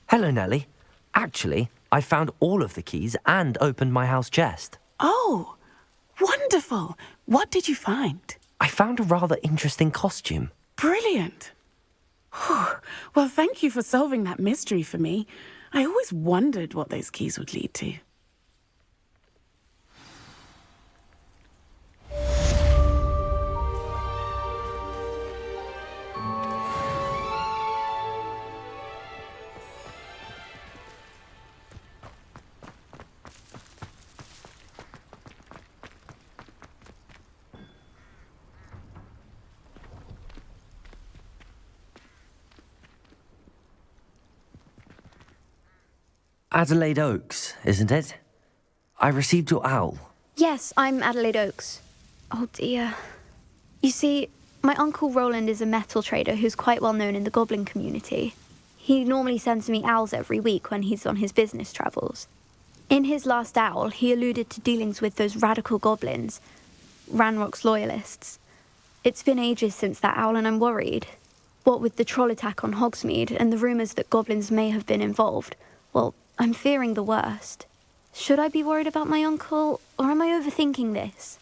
Hello, Nellie. Actually, I found all of the keys and opened my house chest. Oh, wonderful. What did you find? I found a rather interesting costume. Brilliant. Whew. Well, thank you for solving that mystery for me. I always wondered what those keys would lead to. Adelaide Oaks, isn't it? I received your owl. Yes, I'm Adelaide Oaks. Oh dear. You see, my uncle Rowland is a metal trader who's quite well known in the goblin community. He normally sends me owls every week when he's on his business travels. In his last owl, he alluded to dealings with those radical goblins, Ranrock's loyalists. It's been ages since that owl and I'm worried. What with the troll attack on Hogsmeade and the rumours that goblins may have been involved, well, I'm fearing the worst. Should I be worried about my uncle, or am I overthinking this?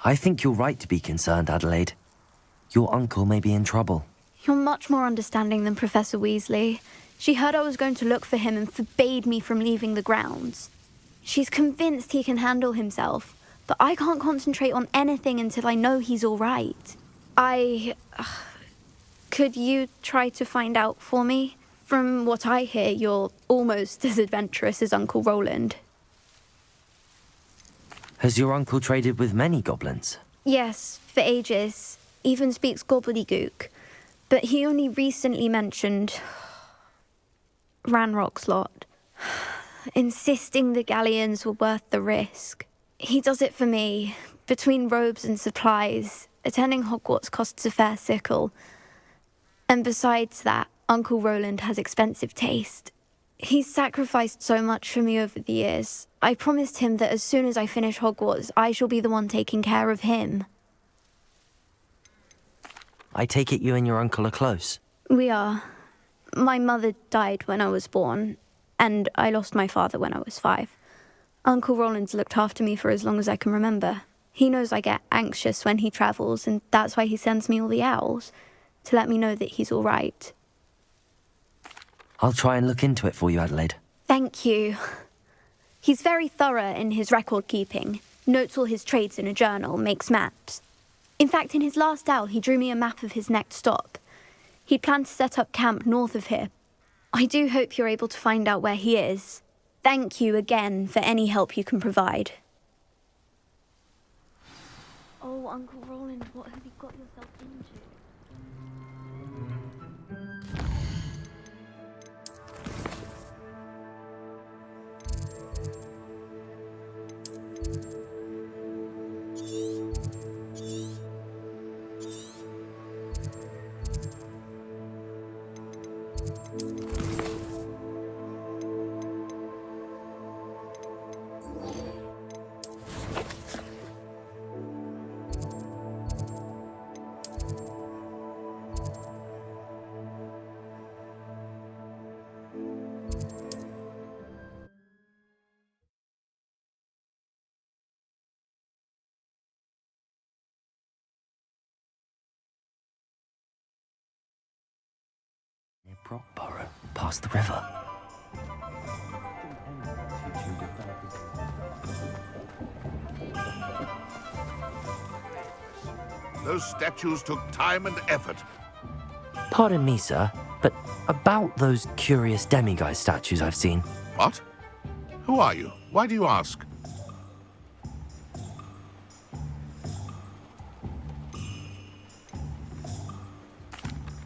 I think you're right to be concerned, Adelaide. Your uncle may be in trouble. You're much more understanding than Professor Weasley. She heard I was going to look for him and forbade me from leaving the grounds. She's convinced he can handle himself, but I can't concentrate on anything until I know he's all right. Could you try to find out for me? From what I hear, you're almost as adventurous as Uncle Rowland. Has your uncle traded with many goblins? Yes, for ages. Even speaks gobbledygook. But he only recently mentioned Ranrock's lot, insisting the galleons were worth the risk. He does it for me. Between robes and supplies, attending Hogwarts costs a fair sickle. And besides that, Uncle Rowland has expensive taste. He's sacrificed so much for me over the years. I promised him that as soon as I finish Hogwarts, I shall be the one taking care of him. I take it you and your uncle are close. We are. My mother died when I was born, and I lost my father when I was 5. Uncle Rowland's looked after me for as long as I can remember. He knows I get anxious when he travels, and that's why he sends me all the owls, to let me know that he's all right. I'll try and look into it for you, Adelaide. Thank you. He's very thorough in his record keeping, notes all his trades in a journal, makes maps. In fact, in his last owl, he drew me a map of his next stop. He'd planned to set up camp north of here. I do hope you're able to find out where he is. Thank you again for any help you can provide. Oh, Uncle Rowland, what have you got yourself into? Near Brockborough, past the river. Those statues took time and effort. Pardon me, sir, but about those curious demiguise statues I've seen. What? Who are you? Why do you ask?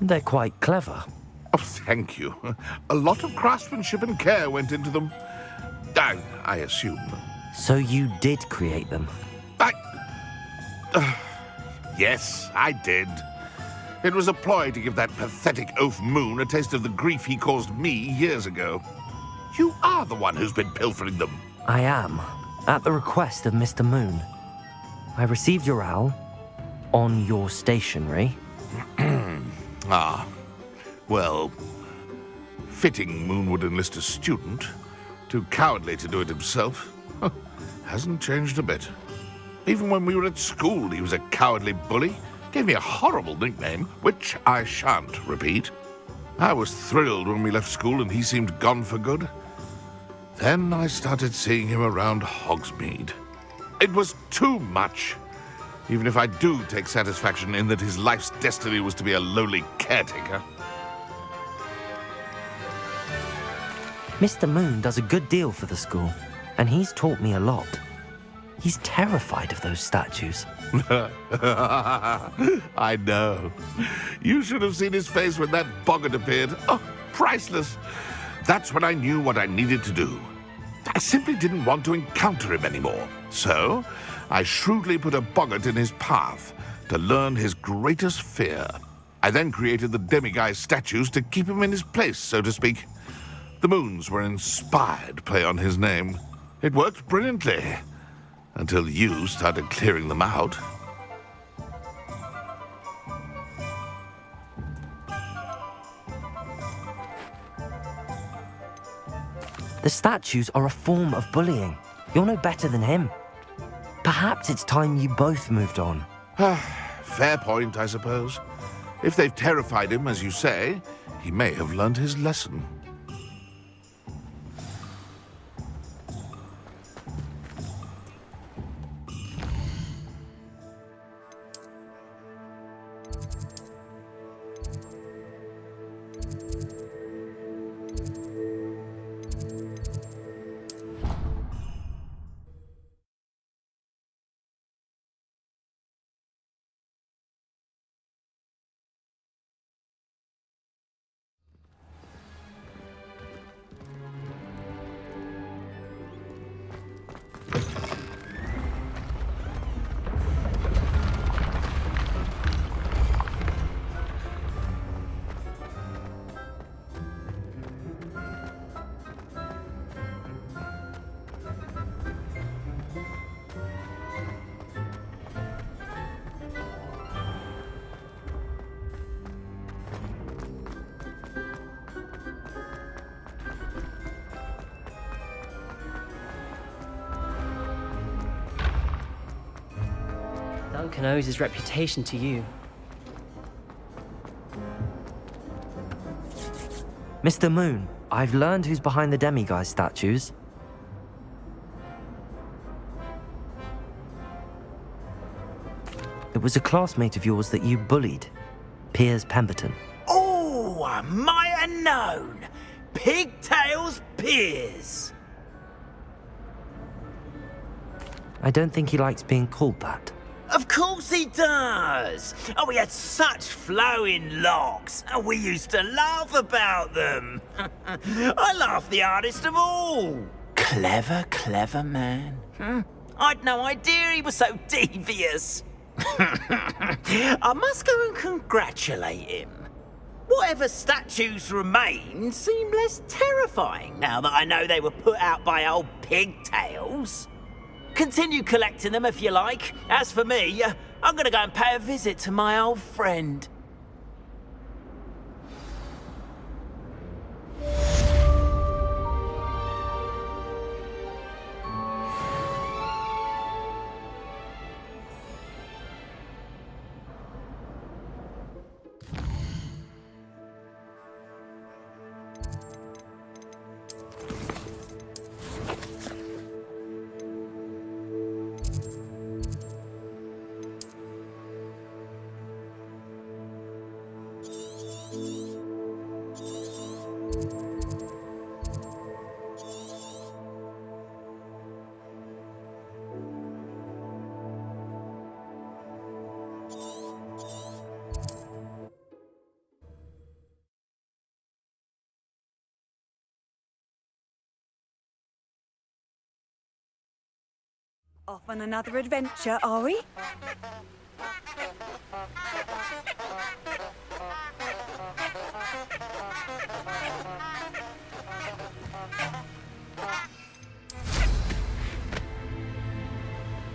They're quite clever. Oh, thank you. A lot of craftsmanship and care went into them. I assume. So you did create them? Yes, I did. It was a ploy to give that pathetic oaf Moon a taste of the grief he caused me years ago. You are the one who's been pilfering them. I am, at the request of Mr. Moon. I received your owl on your stationery. Well, fitting Moon would enlist a student. Too cowardly to do it himself. Hasn't changed a bit. Even when we were at school, he was a cowardly bully. Gave me a horrible nickname, which I shan't repeat. I was thrilled when we left school and he seemed gone for good. Then I started seeing him around Hogsmeade. It was too much. Even if I do take satisfaction in that his life's destiny was to be a lowly caretaker. Mr. Moon does a good deal for the school, and he's taught me a lot. He's terrified of those statues. I know. You should have seen his face when that boggart appeared. Oh, priceless. That's when I knew what I needed to do. I simply didn't want to encounter him anymore. So, I shrewdly put a boggart in his path to learn his greatest fear. I then created the demiguise statues to keep him in his place, so to speak. The moons were an inspired play on his name. It worked brilliantly. Until you started clearing them out. The statues are a form of bullying. You're no better than him. Perhaps it's time you both moved on. Fair point, I suppose. If they've terrified him, as you say, he may have learned his lesson. Duncan owes his reputation to you. Mr. Moon, I've learned who's behind the demiguise statues. It was a classmate of yours that you bullied, Piers Pemberton. Oh, I might have known. Pigtails Piers. I don't think he likes being called that. Of course he does. Oh, he had such flowing locks, and we used to laugh about them. I laughed the hardest of all. Clever, clever man. I'd no idea he was so devious. I must go and congratulate him. Whatever statues remain seem less terrifying now that I know they were put out by old pigtails. Continue collecting them if you like. As for me, I'm gonna go and pay a visit to my old friend. Off on another adventure, are we?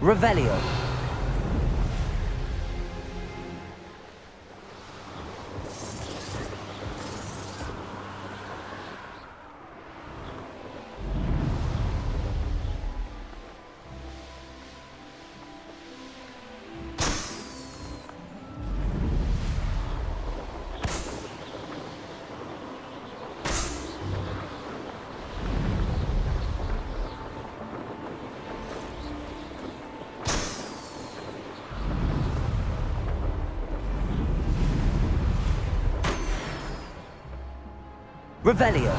Revelio. Revelio.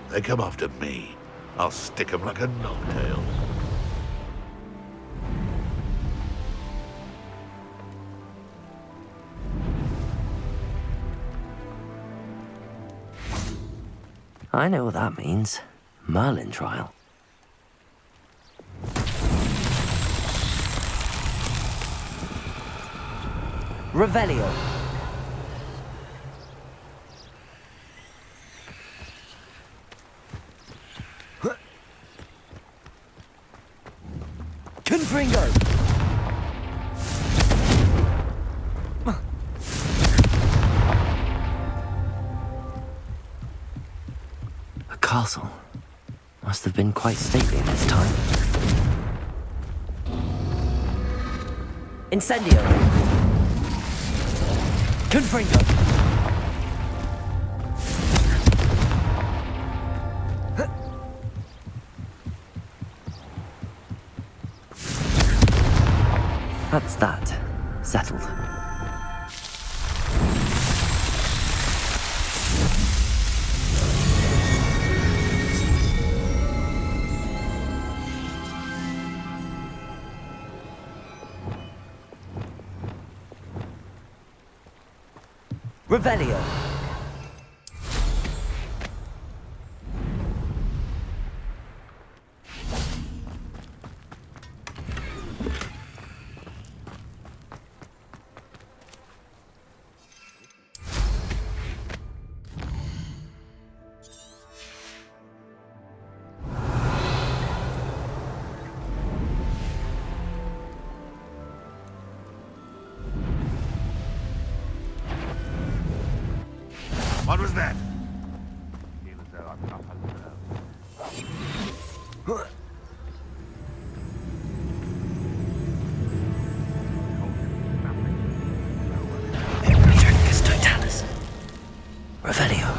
They come after me. I'll stick 'em like a knocktail. I know what that means. Merlin trial. Revelio. Confringo. A castle. Must have been quite stately in its time. Incendio. Confringo. That's that. Settled. Revelio. What was that? Petricus totalis. Revelio.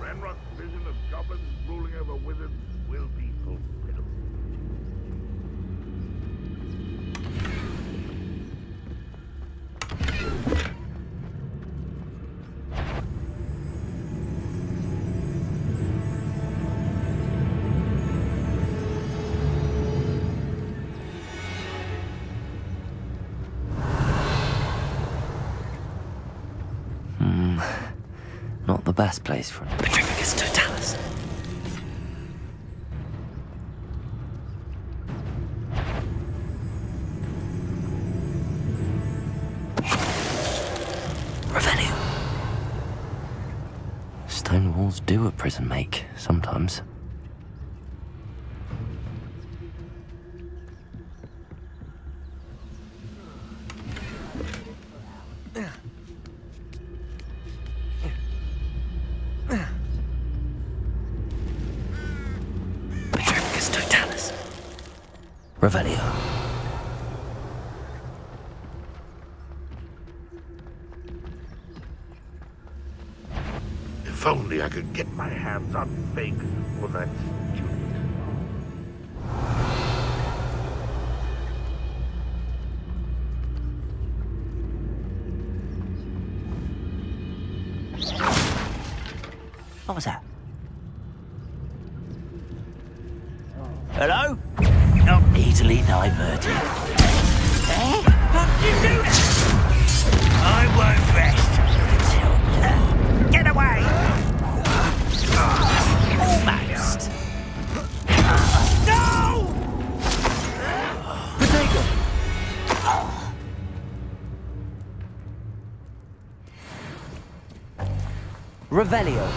Ranrock's vision of goblins ruling over wizards will be fulfilled. Not the best place for Petricus totalis. Revelio. Stone walls do a prison make, sometimes. Petricus totalis. Revelio. If only I could get my hands on fake for that student. What was that? Hello? Not easily diverted. Eh? What did you do? I won't rest until... Get away! Revelio.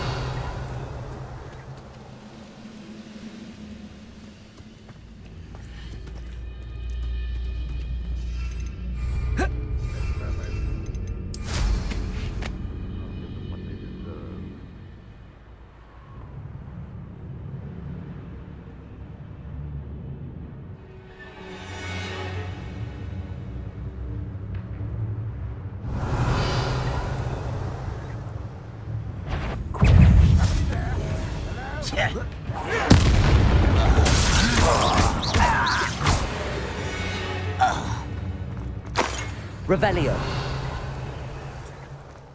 Revelio.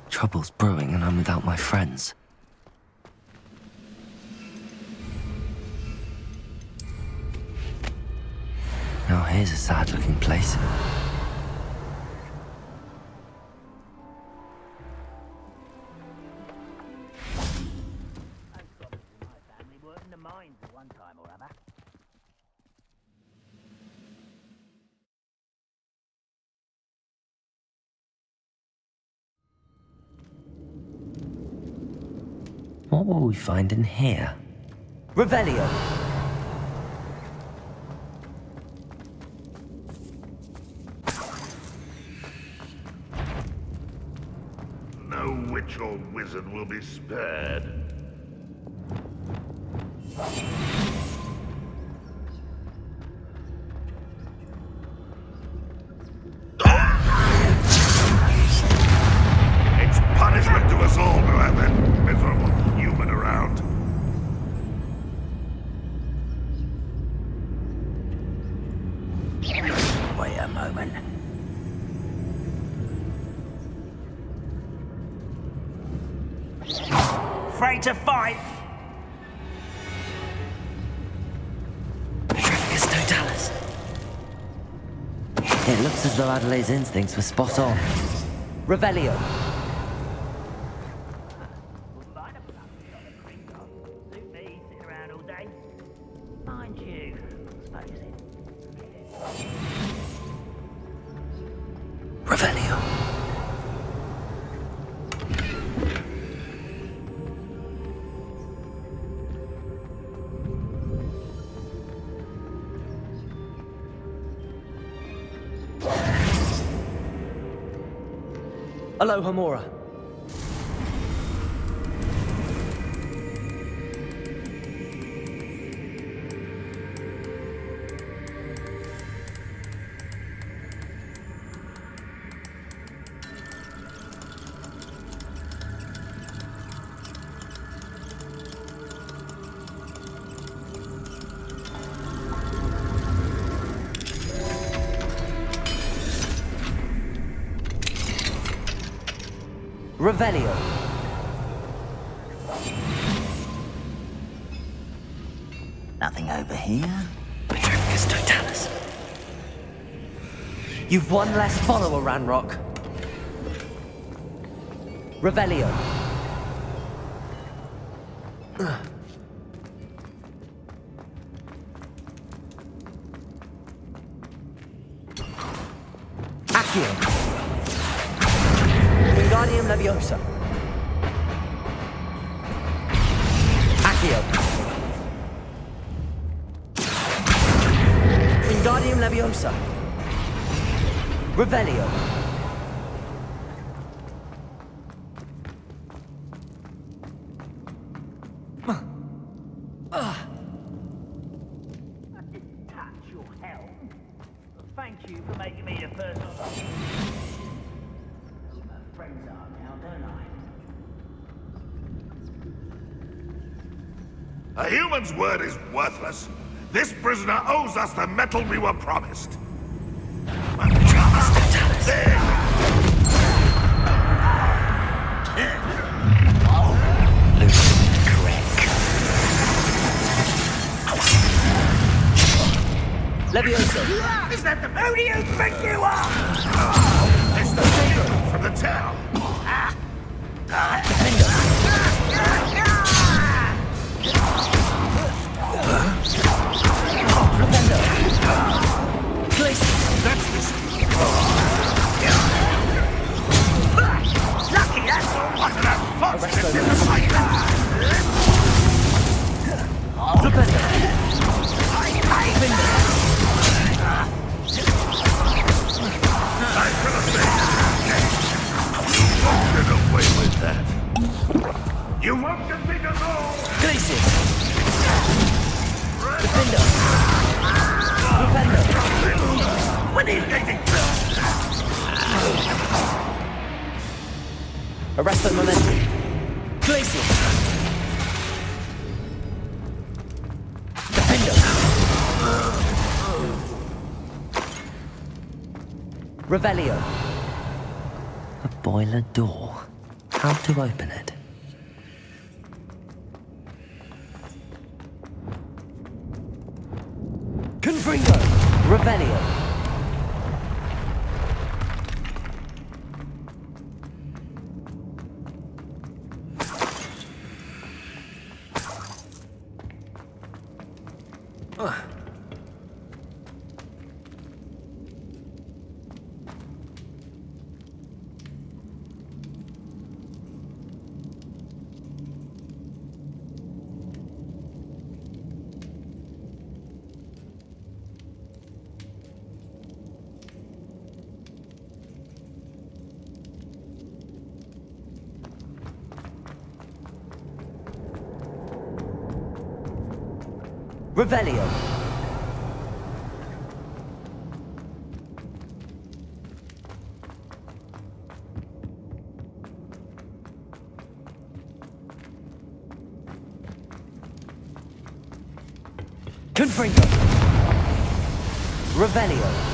Trouble's brewing and I'm without my friends. Now here's a sad-looking place. What will we find in here? Revelio! No witch or wizard will be spared. It's punishment to us all to have that miserable human around. Wait a moment. Afraid to fight? Totalis. It looks as though Adelaide's instincts were spot on. Revelio. Revelio. Aloha Mora. Revelio. Nothing over here. Petrificus Totalis. You've one less follower, Ranrock. Revelio. Accio. Wingardium Leviosa. Accio. Wingardium Leviosa. Revelio. I didn't touch your helm. Thank you for making me the first one. Friends are now, don't I? A human's word is worthless. This prisoner owes us the metal we were promised. Leviosa. Is that the moody you think you are? It's the leader from the town. Place. That's this. You won't defeat us all! Glacis! Defender! Defender! When he's getting Arresto momentum. Glacis! Defender! Revelio. A boiler door. How to open it? Confringo! Revelio. Revelio. Confringo. Revelio.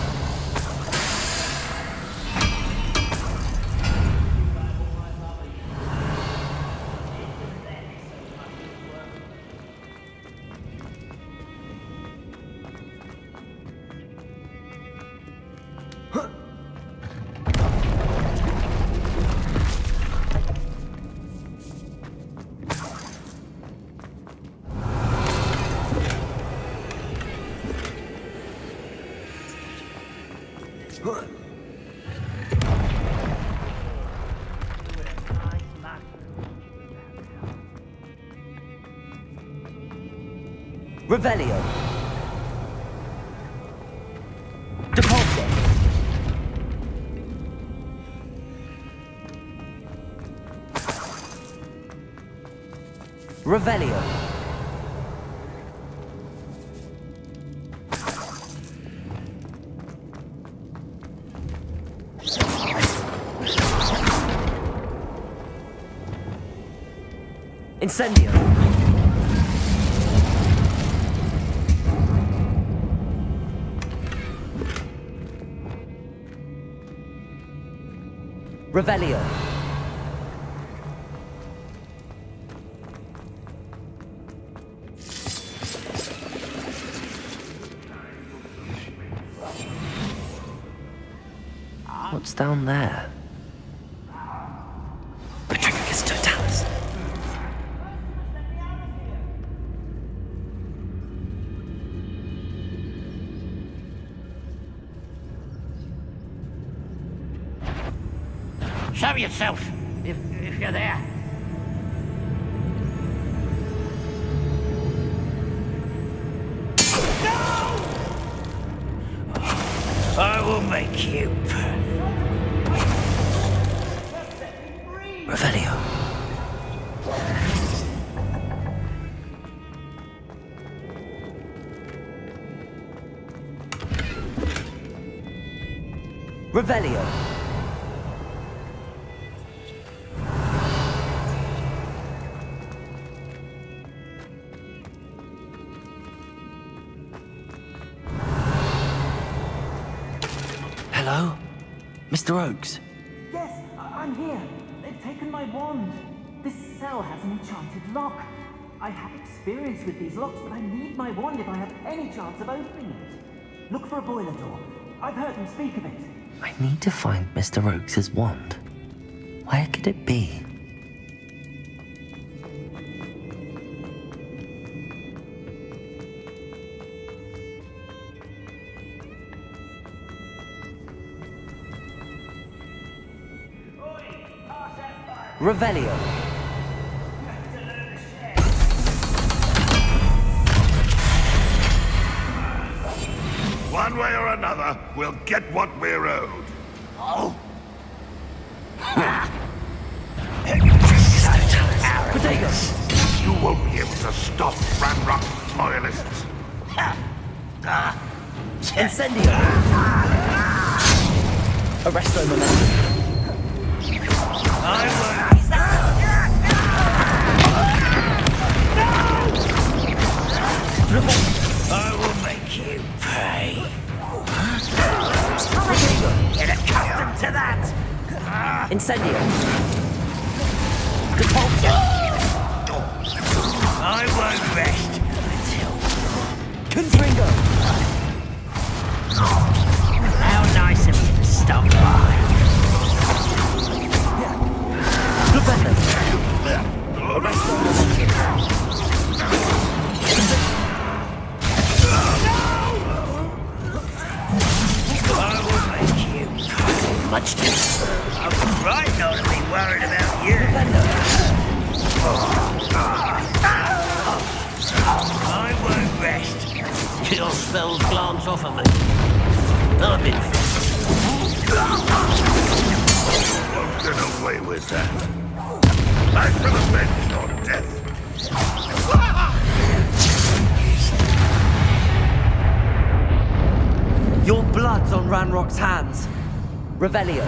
Revelio. Depulso. Revelio. Incendio. Revelio. What's down there? Petrificus totalis. Show yourself, if you're there. No! I will make you. Revelio. Revelio. Hello? Mr. Oakes? Yes, I'm here. They've taken my wand. This cell has an enchanted lock. I have experience with these locks, but I need my wand if I have any chance of opening it. Look for a boiler door. I've heard them speak of it. I need to find Mr. Oakes' wand. Where could it be? Revelio. One way or another, we'll get what we're owed. Oh! Potato. You won't be able to stop Ranrock's loyalists. Incendio! Arresto momentum. I will make you pay. Get accustomed to that. Incendio. Depulso. I won't rest until... Confringo. How nice of you to stop by. Flipendo. Arresto momentum. I will make you pay. Much too. I was right not to be worried about you. I won't rest. Your spells glance off of me. I've been... Won't get away with that. Back to the bench on death. Your blood's on Ranrock's hands. Revelio.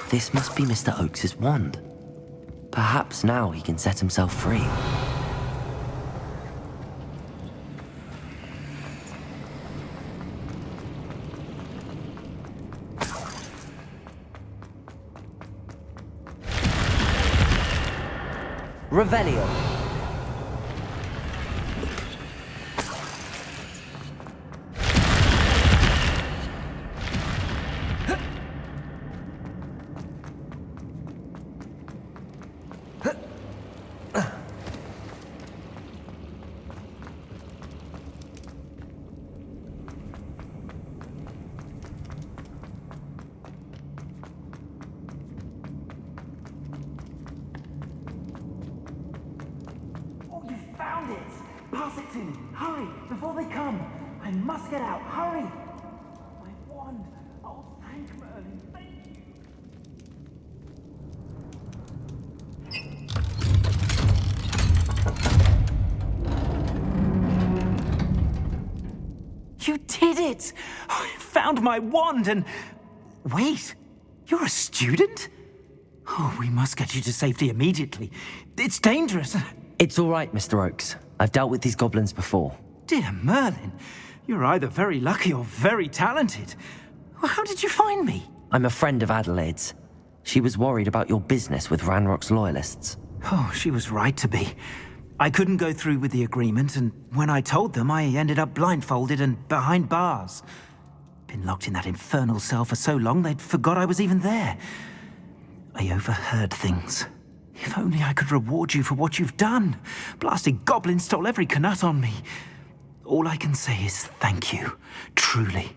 This must be Mr. Oakes's wand. Perhaps now he can set himself free. Revelio. Found it! Pass it to me! Hurry! Before they come! I must get out! Hurry! My wand! Oh, thank Merlin! Thank you! You did it! I found my wand and... Wait! You're a student? Oh, we must get you to safety immediately. It's dangerous. It's all right, Mr. Oakes. I've dealt with these goblins before. Dear Merlin, you're either very lucky or very talented. Well, how did you find me? I'm a friend of Adelaide's. She was worried about your business with Ranrock's loyalists. Oh, she was right to be. I couldn't go through with the agreement, and when I told them, I ended up blindfolded and behind bars. Been locked in that infernal cell for so long, they'd forgot I was even there. I overheard things. If only I could reward you for what you've done. Blasted goblin stole every canut on me. All I can say is thank you, truly.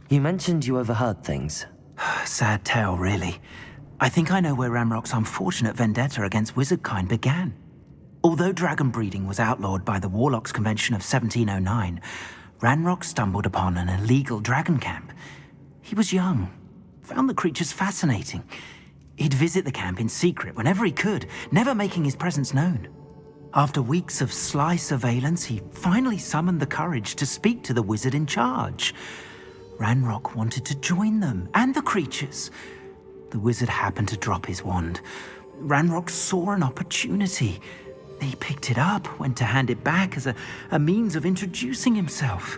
You mentioned you overheard things. Sad tale, really. I think I know where Ranrock's unfortunate vendetta against wizardkind began. Although dragon breeding was outlawed by the Warlocks Convention of 1709, Ranrock stumbled upon an illegal dragon camp. He was young, found the creatures fascinating. He'd visit the camp in secret whenever he could, never making his presence known. After weeks of sly surveillance, he finally summoned the courage to speak to the wizard in charge. Ranrock wanted to join them, and the creatures. The wizard happened to drop his wand. Ranrock saw an opportunity. He picked it up, went to hand it back as a means of introducing himself.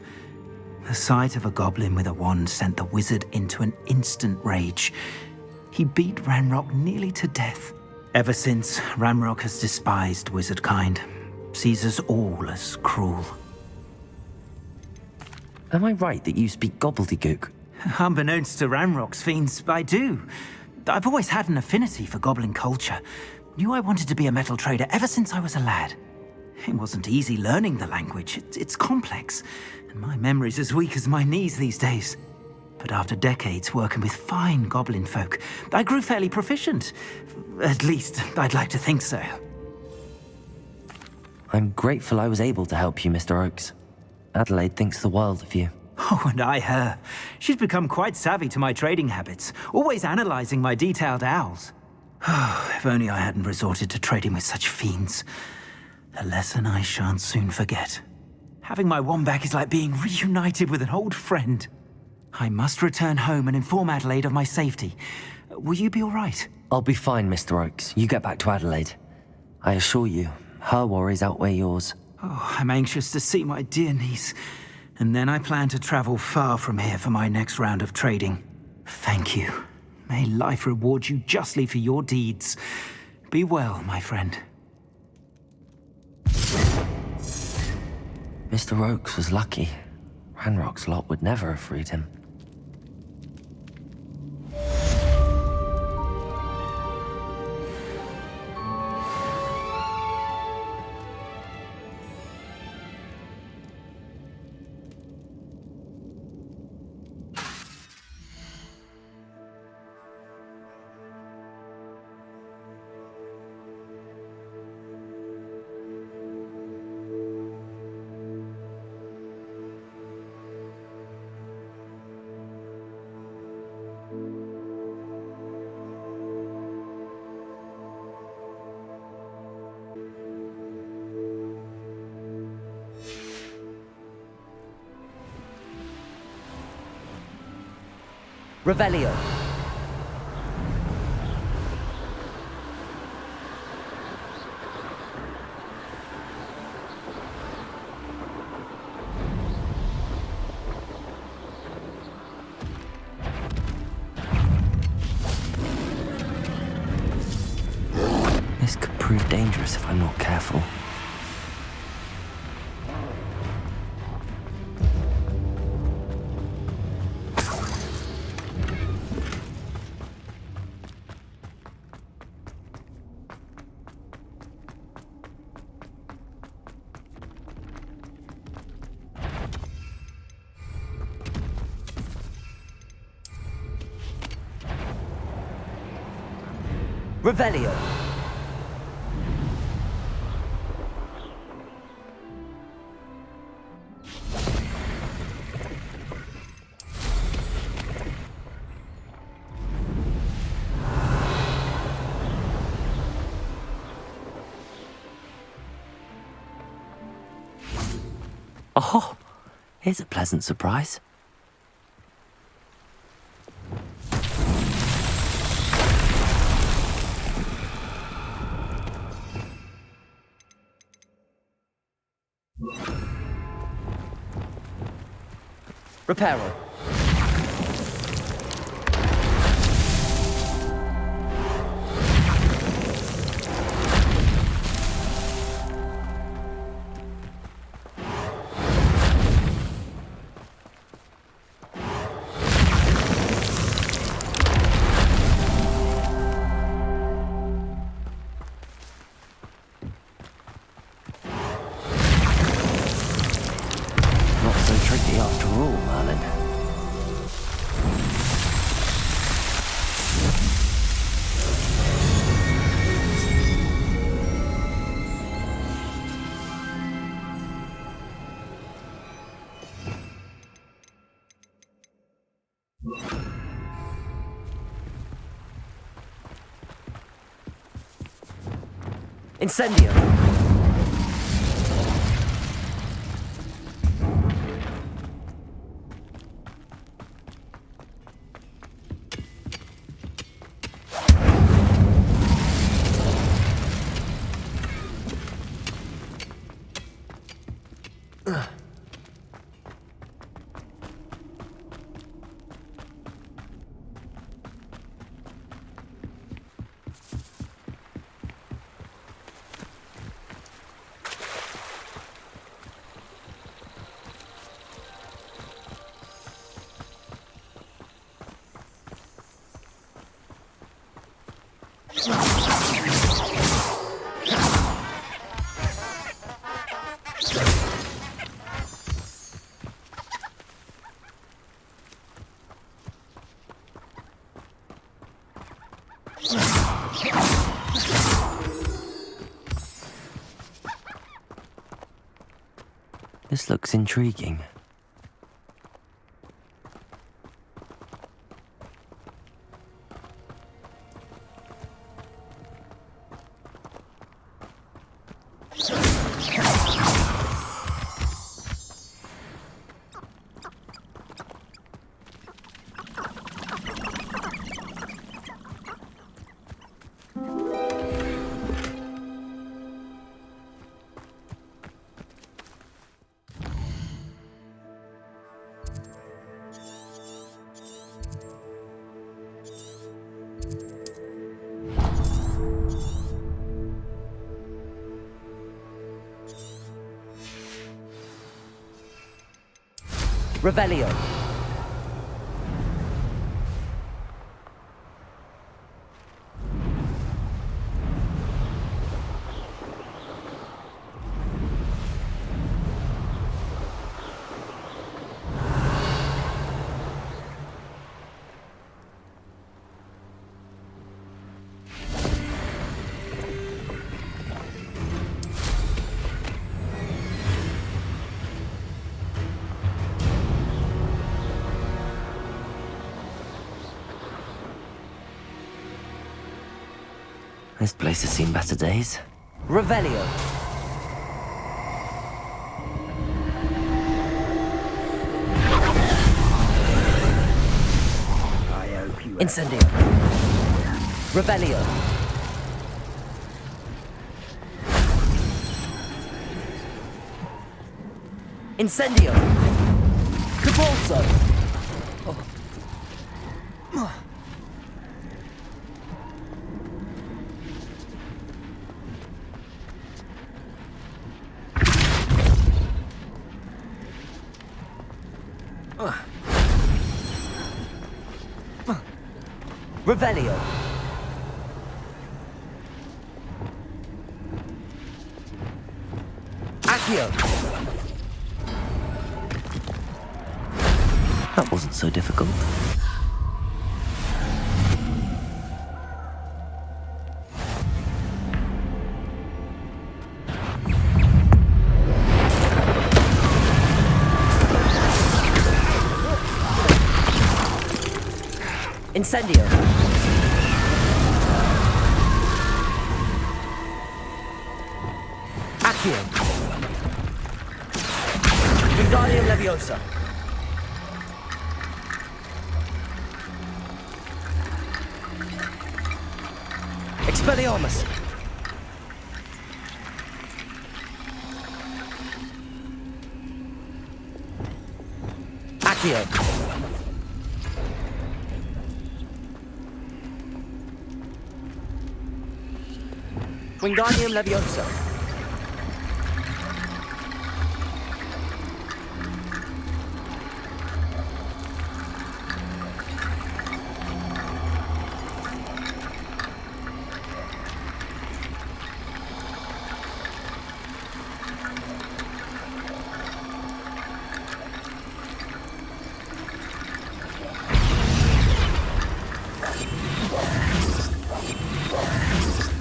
The sight of a goblin with a wand sent the wizard into an instant rage. He beat Ranrock nearly to death. Ever since, Ranrock has despised wizardkind, sees us all as cruel. Am I right that you speak gobbledygook? Unbeknownst to Ranrock's fiends, I do. I've always had an affinity for goblin culture. Knew I wanted to be a metal trader ever since I was a lad. It wasn't easy learning the language. It's complex, and my memory's as weak as my knees these days. But after decades working with fine goblin folk, I grew fairly proficient. At least, I'd like to think so. I'm grateful I was able to help you, Mr. Oakes. Adelaide thinks the world of you. Oh, and I her. She's become quite savvy to my trading habits, always analyzing my detailed owls. If only I hadn't resorted to trading with such fiends. A lesson I shan't soon forget. Having my wand back is like being reunited with an old friend. I must return home and inform Adelaide of my safety. Will you be all right? I'll be fine, Mr. Oakes. You get back to Adelaide. I assure you, her worries outweigh yours. Oh, I'm anxious to see my dear niece. And then I plan to travel far from here for my next round of trading. Thank you. May life reward you justly for your deeds. Be well, my friend. Mr. Oakes was lucky. Ranrock's lot would never have freed him. Revelio. This could prove dangerous if I'm not careful. Revelio. Oh, here's a pleasant surprise. Reparo. Not so tricky after all, Merlin. Incendio. This looks intriguing. Revelio. This place has seen better days. Revelio. Incendio. Revelio. Incendio. Capulso. Revelio. Accio. That wasn't so difficult. Incendio. Accio. Vivarium Leviosa. Expelliarmus. Accio. Wingardium Leviosa.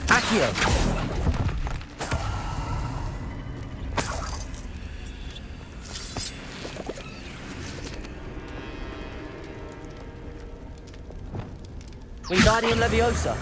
Accio. Wingardium Leviosa.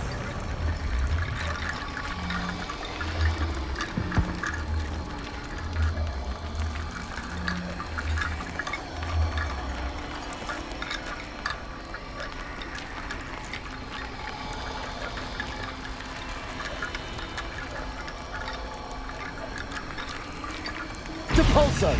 Depulso.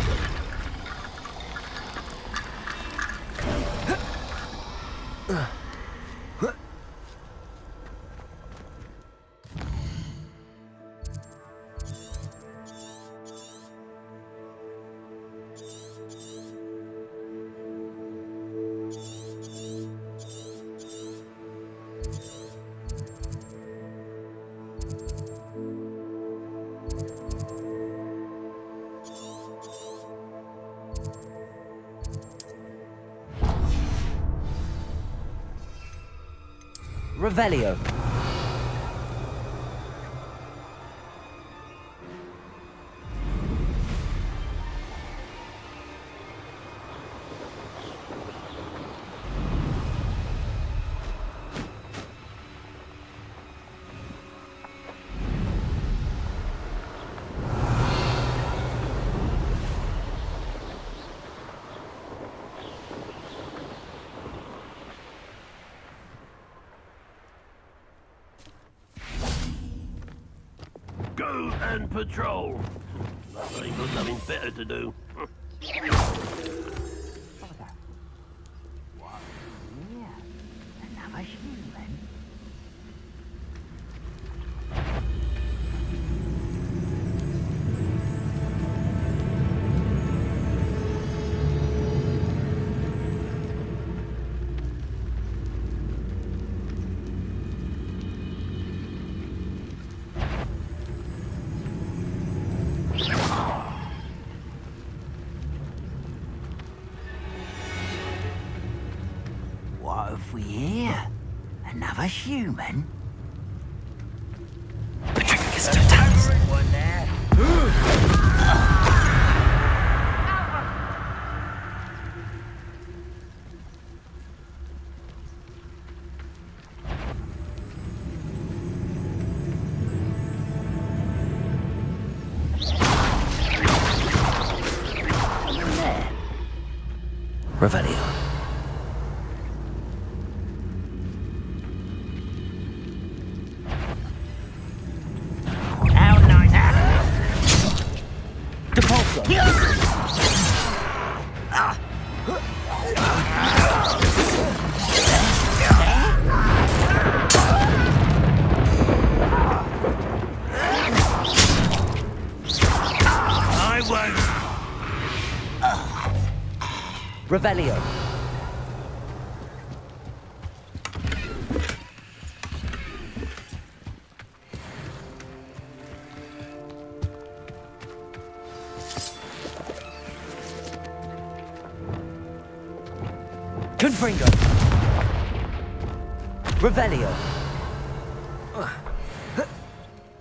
Revelio. Go and patrol. I've got nothing better to do. Another human? What have we here? Another human? Everyone there. Revelio. How nice. Depulso. I won't. Revelio. Confringo. Revelio.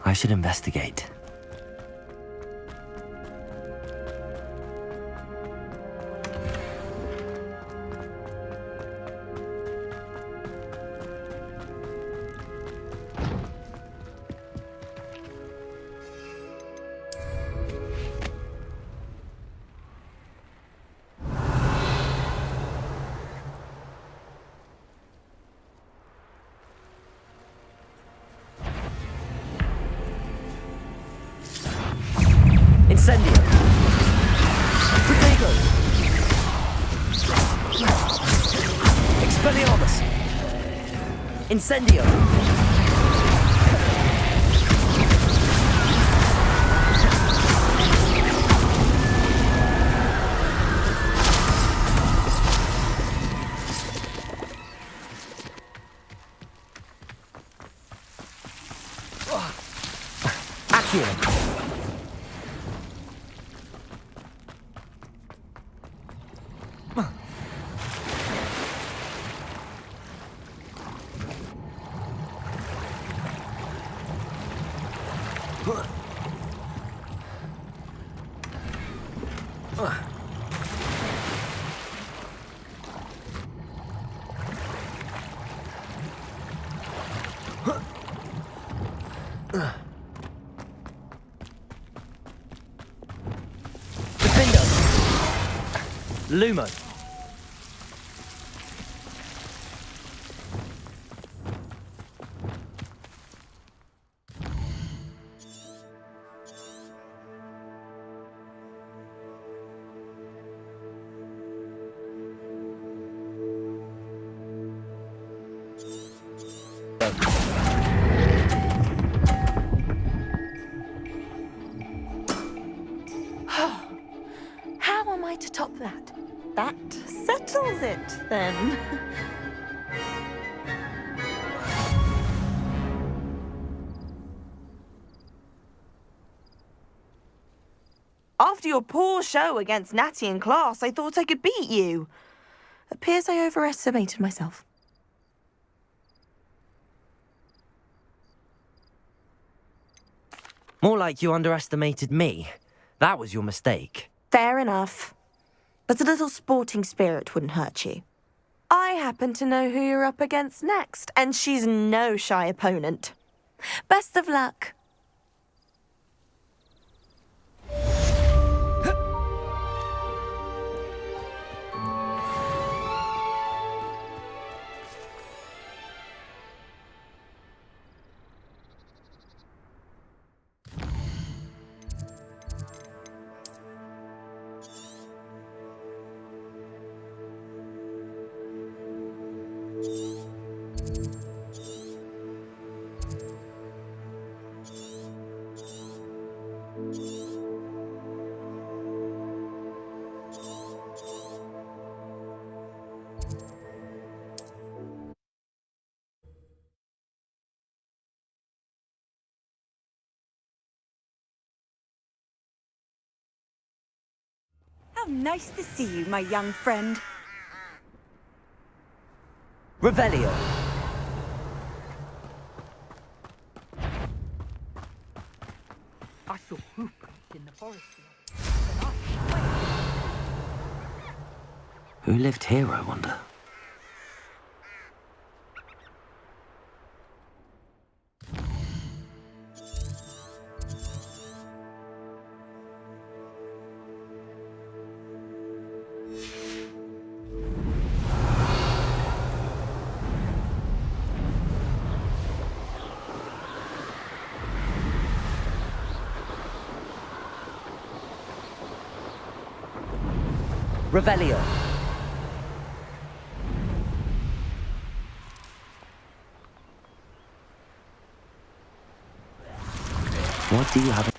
I should investigate. Incendio. Protego. Expelliarmus. Incendio. Accio. Lumo. How am I to top that? That settles it, then. After your poor show against Natty in class, I thought I could beat you. Appears I overestimated myself. More like you underestimated me. That was your mistake. Fair enough. But a little sporting spirit wouldn't hurt you. I happen to know who you're up against next, and she's no shy opponent. Best of luck. How nice to see you, my young friend. Revelio. I saw hoof prints in the forest. Who lived here, I wonder? Revelio. What do you have?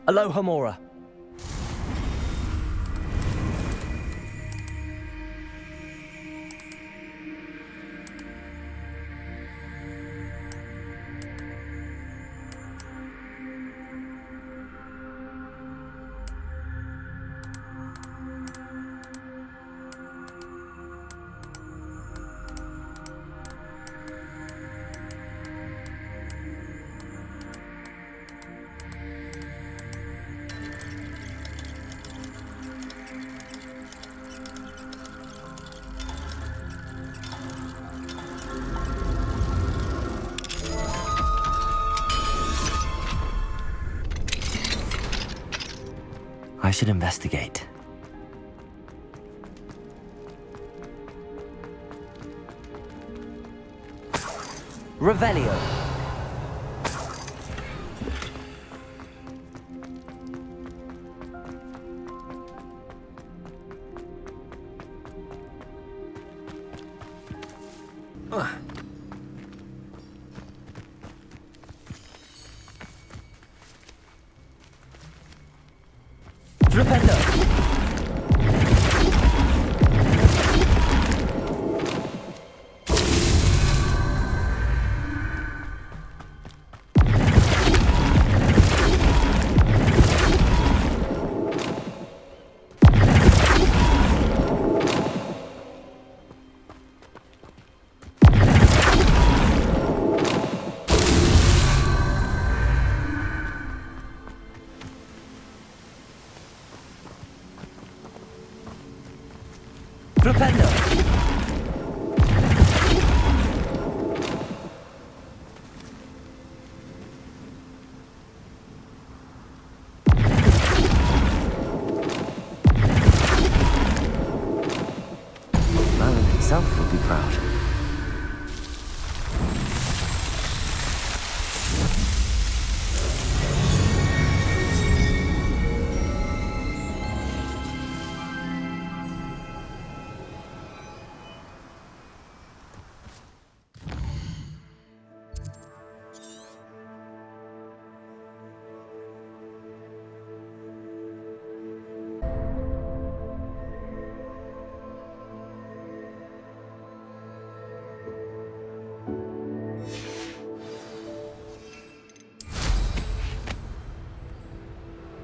Aloha Mora. I should investigate. Revelio. Flipendo. Flipendo. Merlin himself would be proud.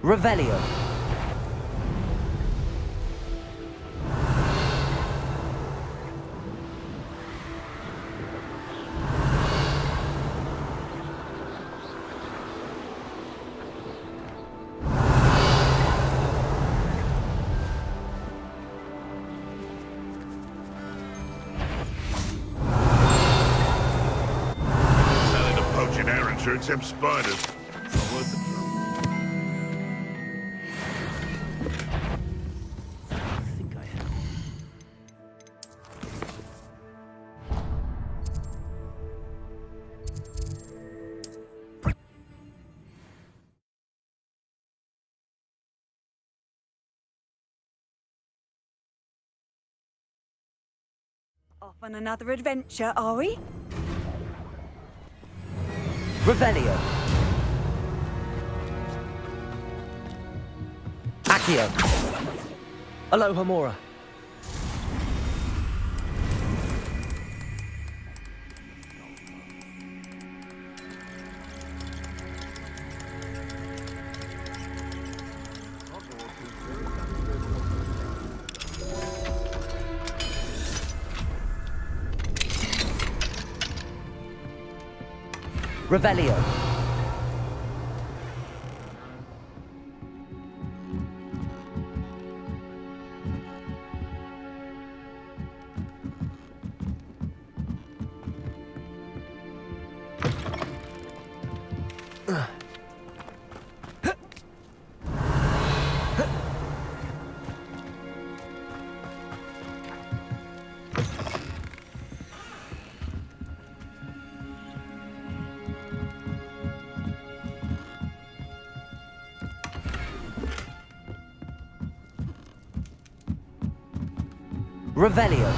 Revelio. Selling a poaching errand sure accepts spiders. Not worth it. Off on another adventure, are we? Revelio. Accio. Aloha Mora. Revelio. Revelio.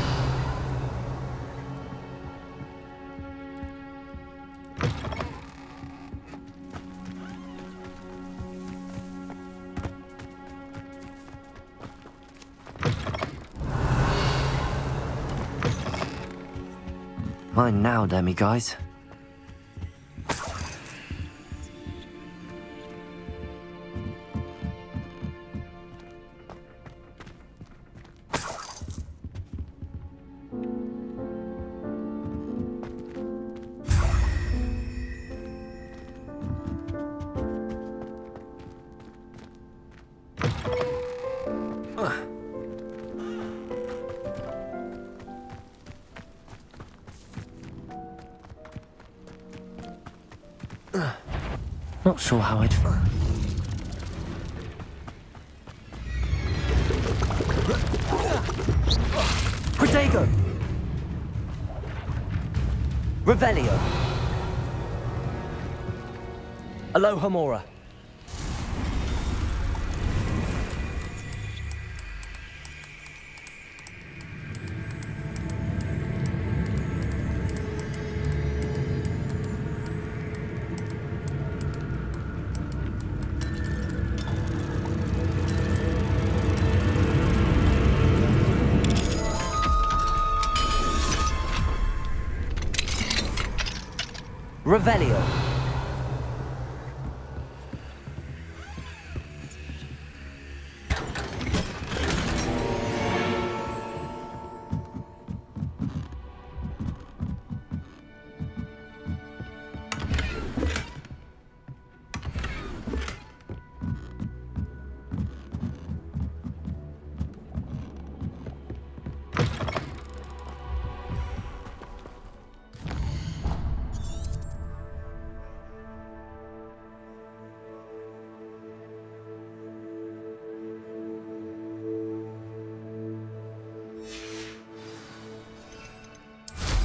Mine now, demiguise. Not sure how I'd... Protego! Revelio! Aloha Mora. Revelio.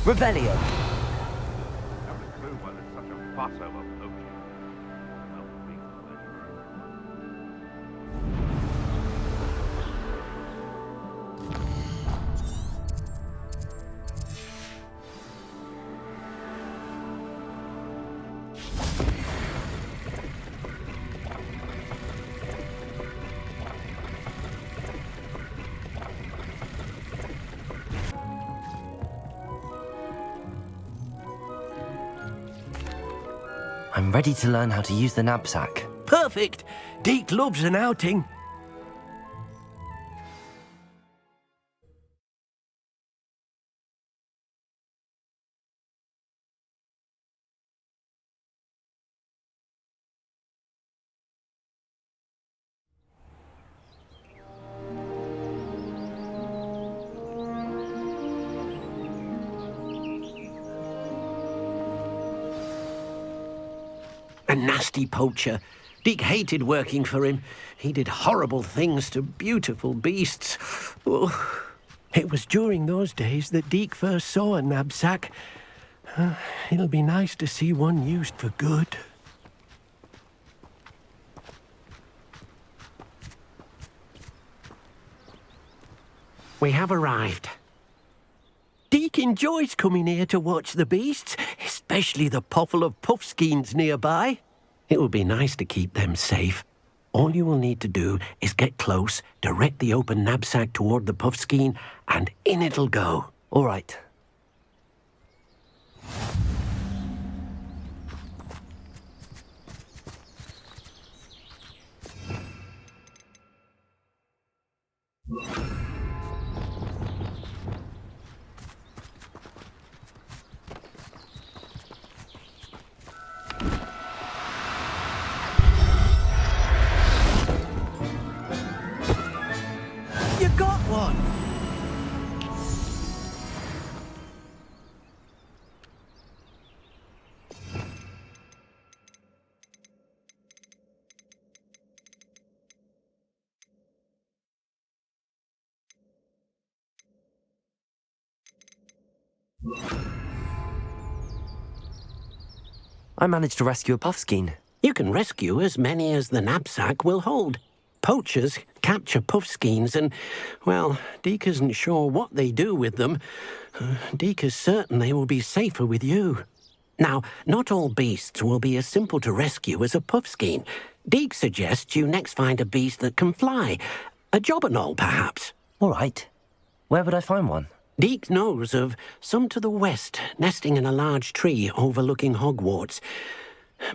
Revelio. Have a clue why there's such a fuss over poaching. Well, big pleasure. I'm ready to learn how to use the Nab-Sack. Perfect. Deke loves an outing. A nasty poacher. Deke hated working for him. He did horrible things to beautiful beasts. Oh. It was during those days that Deke first saw a Nab-Sack. It'll be nice to see one used for good. We have arrived. Deke enjoys coming here to watch the beasts, especially the potful of puffskeins nearby. It will be nice to keep them safe. All you will need to do is get close, direct the open Nab-Sack toward the puffskein, and in it'll go. All right. I managed to rescue a puffskein. You can rescue as many as the Nab-Sack will hold. Poachers capture puffskeins and, well, Deke isn't sure what they do with them. Deke is certain they will be safer with you. Now, not all beasts will be as simple to rescue as a puffskein. Deke suggests you next find a beast that can fly. A jobberknoll, perhaps. All right. Where would I find one? Deke knows of some to the west, nesting in a large tree overlooking Hogwarts.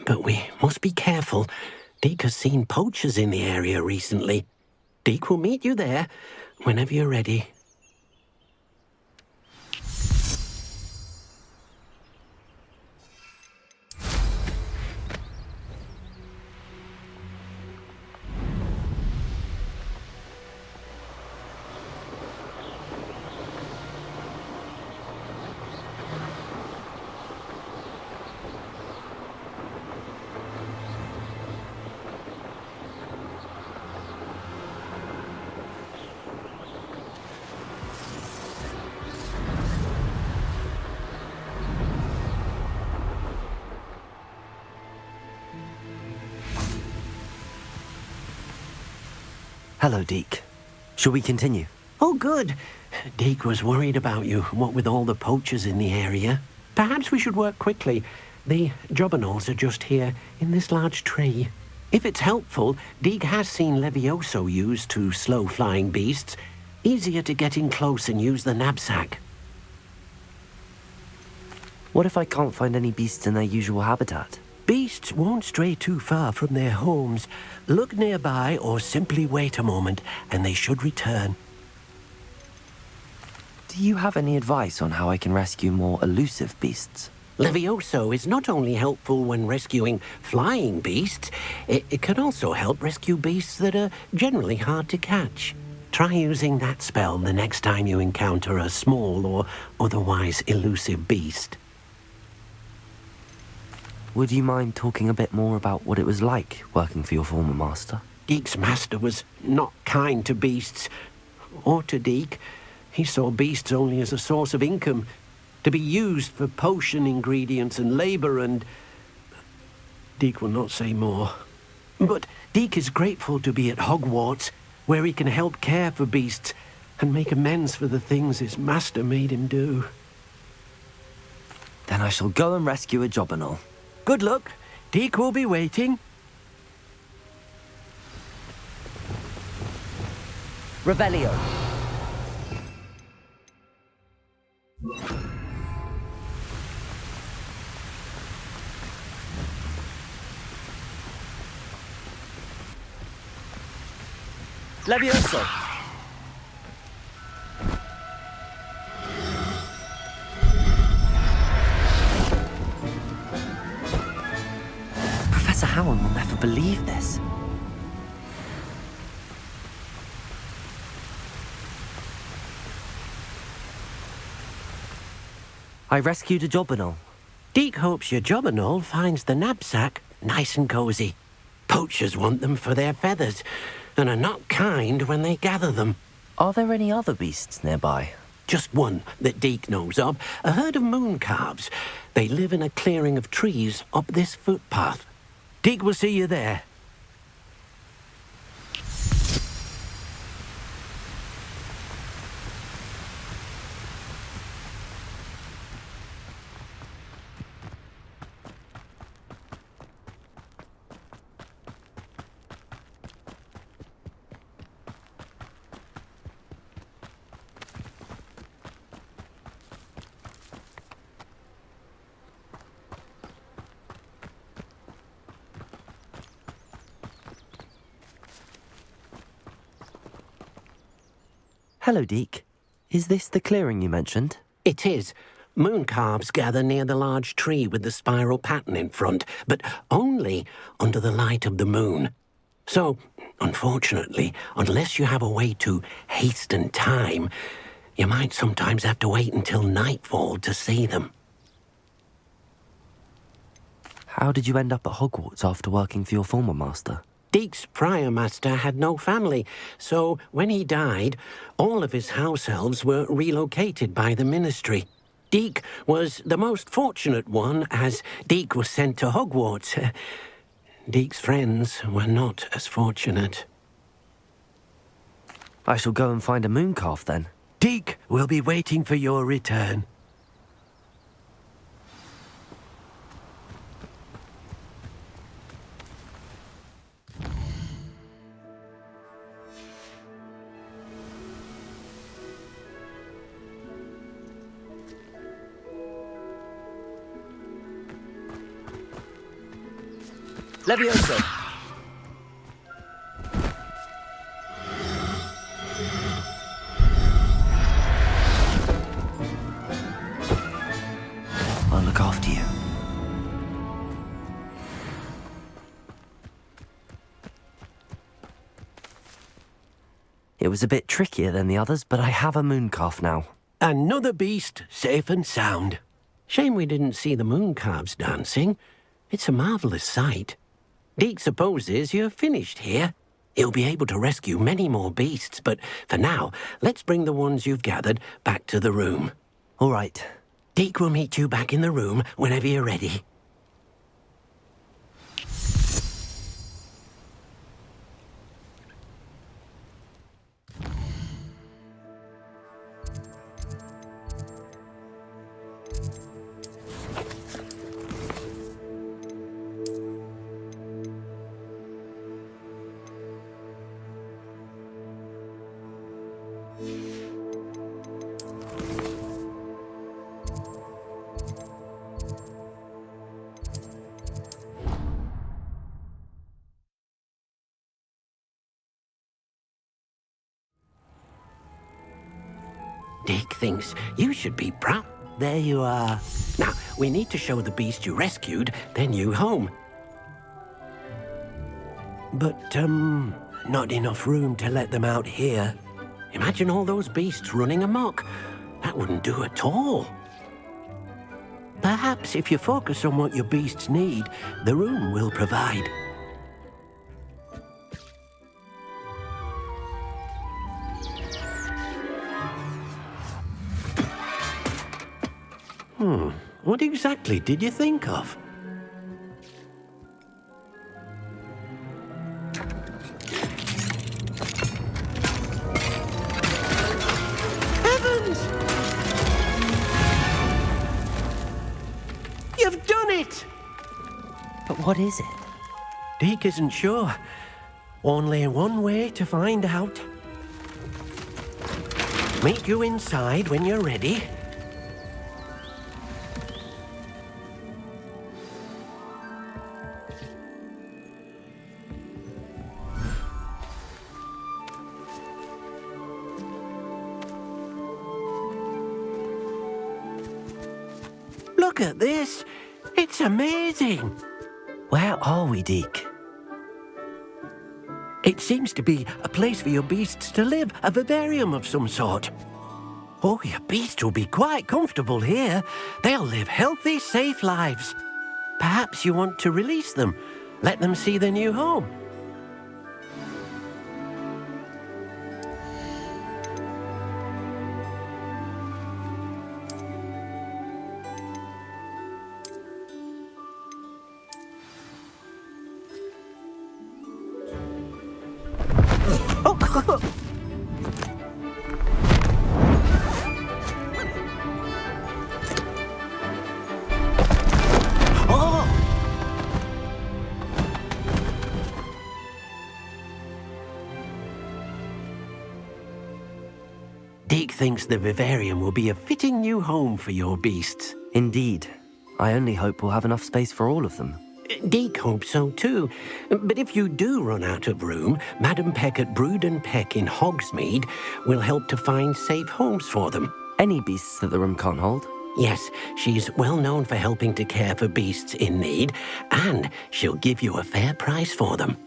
But we must be careful. Deke has seen poachers in the area recently. Deke will meet you there whenever you're ready. Hello, Deke. Shall we continue? Oh, good. Deke was worried about you, what with all the poachers in the area. Perhaps we should work quickly. The jobberknolls are just here, in this large tree. If it's helpful, Deke has seen Levioso used to slow flying beasts. Easier to get in close and use the Nab-Sack. What if I can't find any beasts in their usual habitat? Beasts won't stray too far from their homes. Look nearby or simply wait a moment and they should return. Do you have any advice on how I can rescue more elusive beasts? Levioso is not only helpful when rescuing flying beasts, it can also help rescue beasts that are generally hard to catch. Try using that spell the next time you encounter a small or otherwise elusive beast. Would you mind talking a bit more about what it was like working for your former master? Deke's master was not kind to beasts, or to Deke. He saw beasts only as a source of income, to be used for potion ingredients and labour, and Deke will not say more. But Deke is grateful to be at Hogwarts, where he can help care for beasts and make amends for the things his master made him do. Then I shall go and rescue a jobberknoll. Good luck. Deke will be waiting. Revelio. Levioso. Professor Howard will never believe this. I rescued a jobberknoll. Deke hopes your jobberknoll finds the Nab-Sack nice and cozy. Poachers want them for their feathers and are not kind when they gather them. Are there any other beasts nearby? Just one that Deke knows of, a herd of moon calves. They live in a clearing of trees up this footpath. Deke will see you there. Hello, Deke. Is this the clearing you mentioned? It is. Moon calves gather near the large tree with the spiral pattern in front, but only under the light of the moon. So, unfortunately, unless you have a way to hasten time, you might sometimes have to wait until nightfall to see them. How did you end up at Hogwarts after working for your former master? Deke's prior master had no family, so when he died, all of his house elves were relocated by the ministry. Deke was the most fortunate one, as Deke was sent to Hogwarts. Deke's friends were not as fortunate. I shall go and find a mooncalf then. Deke will be waiting for your return. Levioso! I'll look after you. It was a bit trickier than the others, but I have a mooncalf now. Another beast, safe and sound. Shame we didn't see the mooncalves dancing. It's a marvellous sight. Deke supposes you're finished here. He'll be able to rescue many more beasts, but for now, let's bring the ones you've gathered back to the room. All right. Deke will meet you back in the room whenever you're ready. Deke thinks you should be proud. There you are. Now, we need to show the beast you rescued their new home. But, not enough room to let them out here. Imagine all those beasts running amok. That wouldn't do at all. Perhaps if you focus on what your beasts need, the room will provide. What exactly did you think of? Heavens! You've done it! But what is it? Deke isn't sure. Only one way to find out. Meet you inside when you're ready. Look at this. It's amazing. Where are we, Deke? It seems to be a place for your beasts to live, a vivarium of some sort. Oh, your beasts will be quite comfortable here. They'll live healthy, safe lives. Perhaps you want to release them, let them see their new home. Deke thinks the Vivarium will be a fitting new home for your beasts. Indeed. I only hope we'll have enough space for all of them. Deke hopes so too. But if you do run out of room, Madam Peck at Brood and Peck in Hogsmeade will help to find safe homes for them. Any beasts that the room can't hold? Yes, she's well known for helping to care for beasts in need, and she'll give you a fair price for them.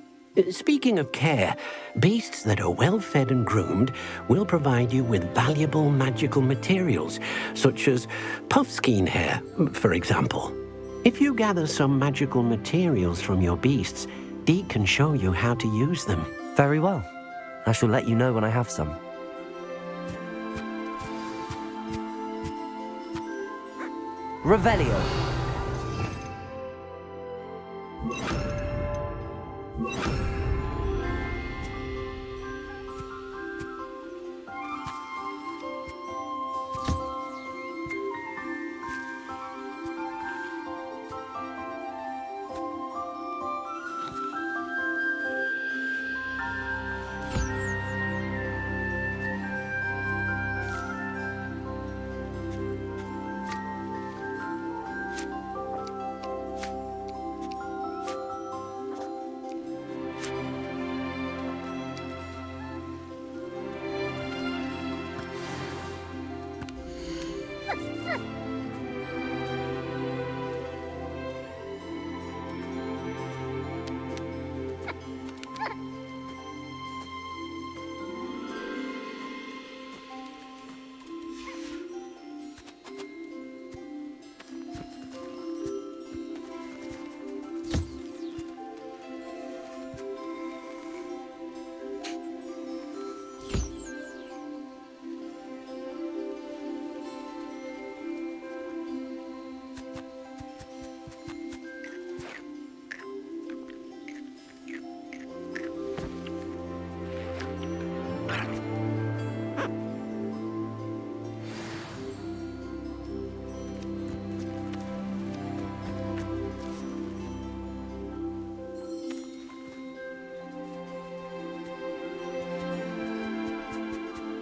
Speaking of care, beasts that are well fed and groomed will provide you with valuable magical materials, such as puffskein hair, for example. If you gather some magical materials from your beasts, Deke can show you how to use them. Very well. I shall let you know when I have some. Revelio.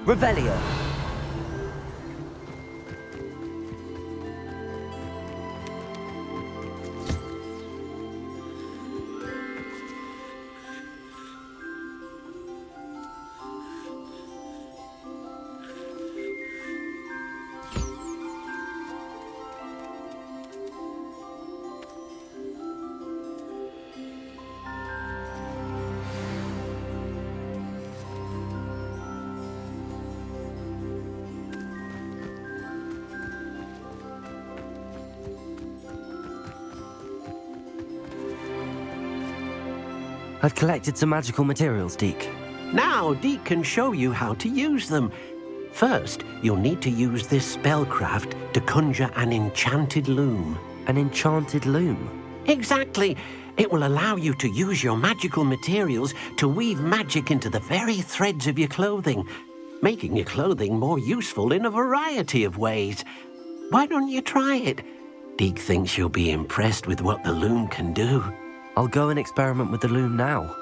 Revelio. I've collected some magical materials, Deke. Now, Deke can show you how to use them. First, you'll need to use this spellcraft to conjure an enchanted loom. An enchanted loom? Exactly. It will allow you to use your magical materials to weave magic into the very threads of your clothing, making your clothing more useful in a variety of ways. Why don't you try it? Deke thinks you'll be impressed with what the loom can do. I'll go and experiment with the loom now.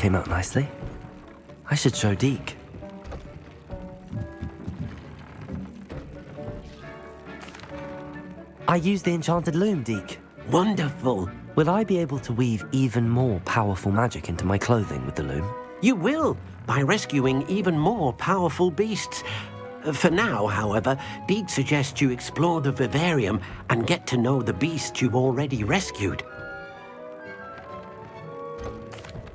came out nicely. I should show Deke. I used the enchanted loom, Deke. Wonderful. Will I be able to weave even more powerful magic into my clothing with the loom? You will, by rescuing even more powerful beasts. For now, however, Deke suggests you explore the Vivarium and get to know the beasts you've already rescued.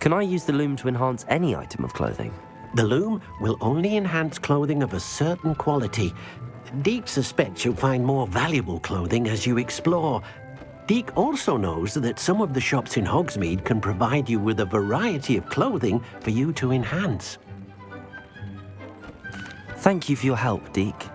Can I use the loom to enhance any item of clothing? The loom will only enhance clothing of a certain quality. Deke suspects you'll find more valuable clothing as you explore. Deke also knows that some of the shops in Hogsmeade can provide you with a variety of clothing for you to enhance. Thank you for your help, Deke.